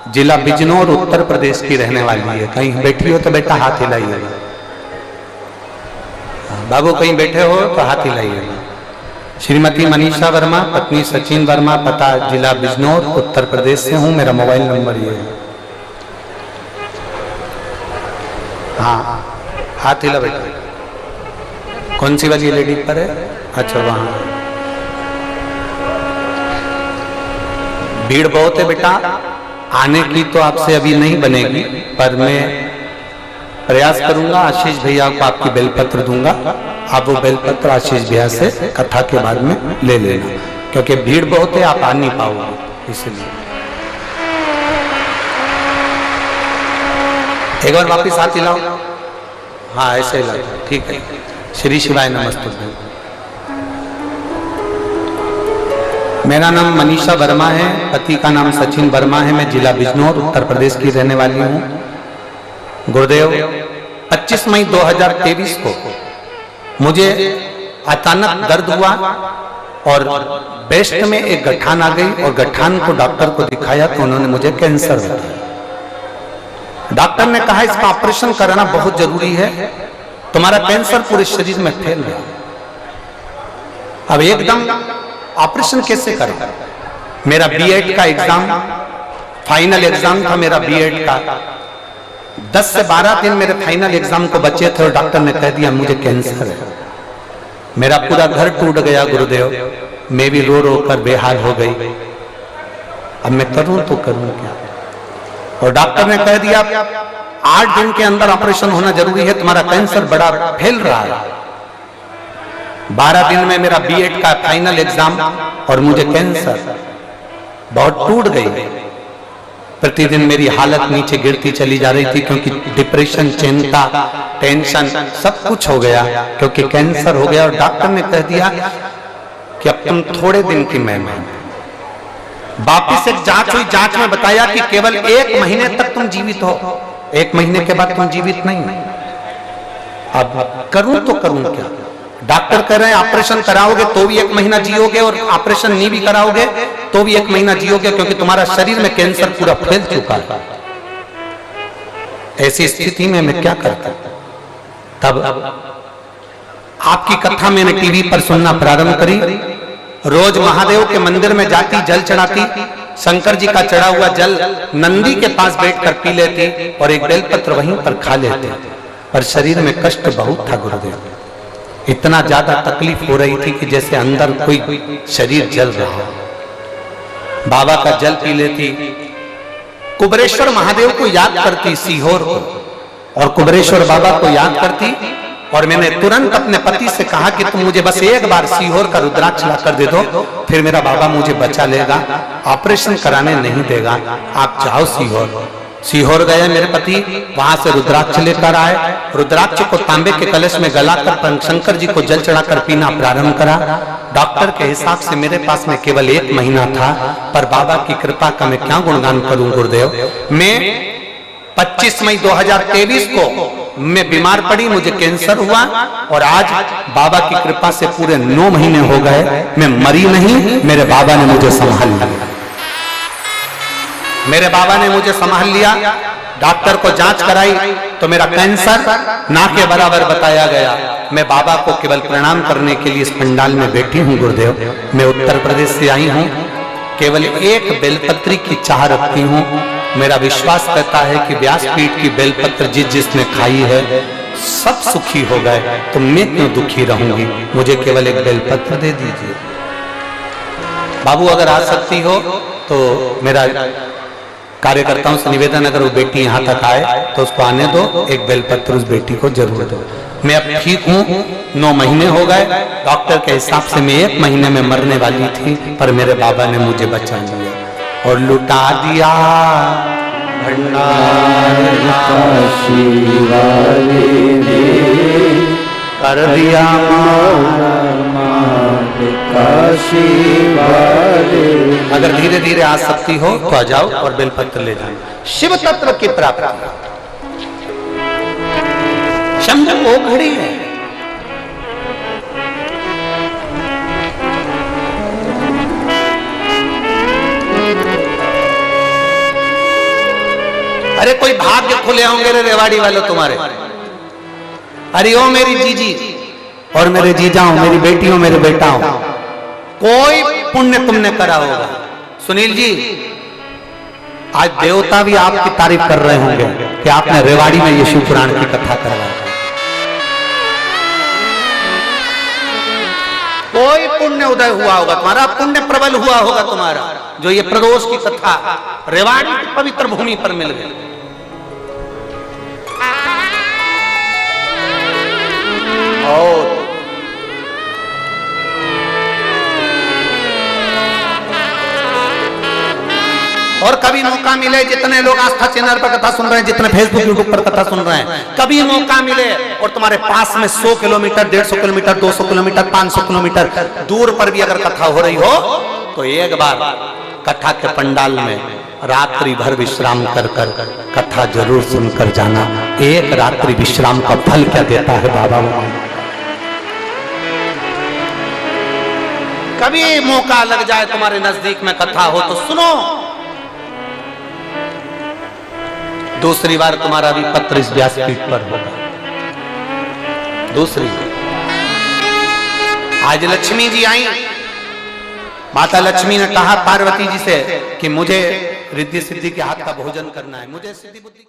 जिला बिजनौर उत्तर प्रदेश की रहने वाली है। कहीं बैठी हो तो बेटा हाथ हिलाइएगा। बाबू कहीं बैठे हो तो हाथ हिलाइएगा। श्रीमती मनीषा वर्मा, पत्नी सचिन वर्मा, पता जिला बिजनौर उत्तर प्रदेश से हूं। मेरा मोबाइल नंबर ये है। हाँ, हाथ हिला बेटा। कौन सी वाली लेडी पर है? अच्छा, वहां भीड़ बहुत है बेटा। आने की तो आपसे अभी नहीं बनेगी, पर मैं प्रयास करूंगा। आशीष भैया को आपकी बेलपत्र दूंगा, आप वो बेलपत्र आशीष भैया से कथा के बाद में ले लेना, क्योंकि भीड़ बहुत है, आप आ नहीं पाओगे। इसलिए एक बार वापिस हाथ हिलाओ। हाँ, ऐसे हिलाओ, ठीक है। श्री शिवाय नमस्तुभ्यं। मेरा नाम मनीषा वर्मा है, पति का नाम सचिन वर्मा है। मैं जिला बिजनौर उत्तर प्रदेश की रहने वाली हूँ। गुरुदेव, 25 मई 2023 को मुझे अचानक दर्द हुआ और ब्रेस्ट में एक गठान आ गई और गठान को डॉक्टर को दिखाया तो उन्होंने मुझे कैंसर बताया। डॉक्टर ने कहा इसका ऑपरेशन कराना बहुत जरूरी है, तुम्हारा कैंसर पूरे शरीर में फैल गया। अब एकदम ऑपरेशन कैसे करें? मेरा बीएड का एग्जाम, फाइनल एग्जाम था मेरा बीएड का। 10 से 12 दिन मेरे फाइनल एग्जाम को बचे थे और डॉक्टर ने कह दिया मुझे कैंसर है। मेरा पूरा घर टूट गया गुरुदेव, मैं भी रो रो कर बेहाल हो गई। अब मैं करूं तो करूं क्या? और डॉक्टर ने कह दिया 8 दिन के अंदर ऑपरेशन होना जरूरी है, तुम्हारा कैंसर बड़ा फैल रहा है। 12 दिन में मेरा बीएड का फाइनल एग्जाम और मुझे कैंसर, बहुत टूट गई। प्रतिदिन मेरी हालत नीचे गिरती चली जा रही थी, क्योंकि डिप्रेशन, चिंता, टेंशन सब कुछ हो गया, क्योंकि कैंसर हो गया। और डॉक्टर ने कह दिया कि अब तुम थोड़े दिन की मेहमान। वापिस एक जांच हुई, जांच में बताया कि केवल 1 महीने तक तुम जीवित हो, 1 महीने के बाद तुम जीवित नहीं। अब करूं तो करूं क्या? डॉक्टर कह रहे हैं ऑपरेशन कराओगे तो भी 1 महीना जियोगे और ऑपरेशन नहीं भी कराओगे तो भी 1 महीना जियोगे, क्योंकि तुम्हारा शरीर में कैंसर पूरा फैल चुका है। ऐसी स्थिति में मैं क्या करता? तब आपकी कथा मैंने टीवी पर सुनना प्रारंभ करी। रोज महादेव के मंदिर में जाती, जल चढ़ाती, शंकर जी का चढ़ा हुआ जल नंदी के पास बैठकर पी लेती और एक बेलपत्र वहीं पर खा लेते। पर शरीर में कष्ट बहुत था गुरुदेव, इतना ज्यादा तकलीफ हो रही थी कि जैसे अंदर कोई शरीर जल रहा हो। बाबा का जल पी लेती, कुबरेश्वर महादेव को याद करती, सीहोर को, और कुबरेश्वर बाबा को याद करती। और मैंने तुरंत अपने पति से कहा कि तुम मुझे बस एक बार सीहोर का रुद्राक्ष ला कर दे दो, फिर मेरा बाबा मुझे बचा लेगा, ऑपरेशन कराने नहीं देगा। आप जाओ सीहोर। सीहोर गए मेरे पति, वहां से रुद्राक्ष लेकर आए। रुद्राक्ष को तांबे के कलश में गलाकर शंकर जी को जल चढ़ाकर पीना प्रारंभ करा। डॉक्टर के हिसाब से मेरे पास में केवल 1 महीना था, पर बाबा की कृपा का मैं क्या गुणगान करूं गुरुदेव। मैं 25 मई 2023 को मैं बीमार पड़ी, मुझे कैंसर हुआ और आज बाबा की कृपा से पूरे 9 महीने हो गए, मैं मरी नहीं, मेरे बाबा ने मुझे संभाल लिया। मेरे बाबा ने मुझे संभाल लिया। डॉक्टर को जांच कराई तो मेरा कैंसर ना के बराबर बताया गया। मैं बाबा को केवल प्रणाम करने के लिए इस पंडाल में बैठी हूँ गुरुदेव। मैं उत्तर प्रदेश से आई हूँ, केवल एक बेलपत्री की चाह रखती हूँ। मेरा विश्वास कहता है कि व्यासपीठ की बेलपत्र जिसने खाई है सब सुखी हो गए, तो मैं क्यों दुखी रहूंगी? मुझे केवल एक बेलपत्र दे दीजिए। बाबू अगर आ सकती हो तो मेरा कार्यकर्ताओं से निवेदन, अगर वो बेटी यहाँ तक आए तो उसको आने दो, एक बेलपत्र उस बेटी को जरूर दो। मैं अब ठीक हूँ, 9 महीने हो गए। डॉक्टर के हिसाब से मैं 1 महीने में मरने वाली थी, पर मेरे बाबा ने मुझे बचा लिया और लुटा दिया भंडार कर दिया अगर धीरे धीरे आ सकती हो तो आ जाओ और बेलपत्र ले जाओ। शिव तत्व की प्राप्ति शंभु वो घड़ी है। अरे कोई भाग्य खुले होंगे रे रेवाड़ी वालों तुम्हारे। अरे ओ मेरी जीजी और मेरे जीजाओं, मेरी बेटियों, मेरे बेटाओं, कोई पुण्य तुमने करा होगा। सुनील जी, आज देवता भी आपकी तारीफ कर रहे होंगे कि आपने रेवाड़ी में ये शिव पुराण की कथा करवाई। कोई पुण्य उदय हुआ होगा तुम्हारा, पुण्य प्रबल हुआ होगा तुम्हारा, जो ये प्रदोष की कथा रेवाड़ी की पवित्र भूमि पर मिल गई। और कभी मौका मिले, जितने लोग आस्था चैनल पर कथा सुन रहे हैं, जितने फेसबुक यूट्यूब पर कथा सुन रहे हैं, कभी मौका मिले और तुम्हारे पास में 100 किलोमीटर, 150 किलोमीटर, 200 किलोमीटर, 500 किलोमीटर दूर पर भी अगर कथा हो रही हो, तो एक बार कथा के पंडाल में रात्रि भर विश्राम कर कथा जरूर सुनकर जाना। एक रात्रि विश्राम का फल क्या देता है बाबा। कभी मौका लग जाए तुम्हारे नजदीक में कथा हो तो सुनो। दूसरी बार तुम्हारा भी पत्र इस व्यासपीठ पर होगा। दूसरी आज लक्ष्मी जी आई, माता लक्ष्मी ने कहा पार्वती जी से कि मुझे रिद्धि सिद्धि के हाथ का भोजन करना है, मुझे सिद्धि बुद्धि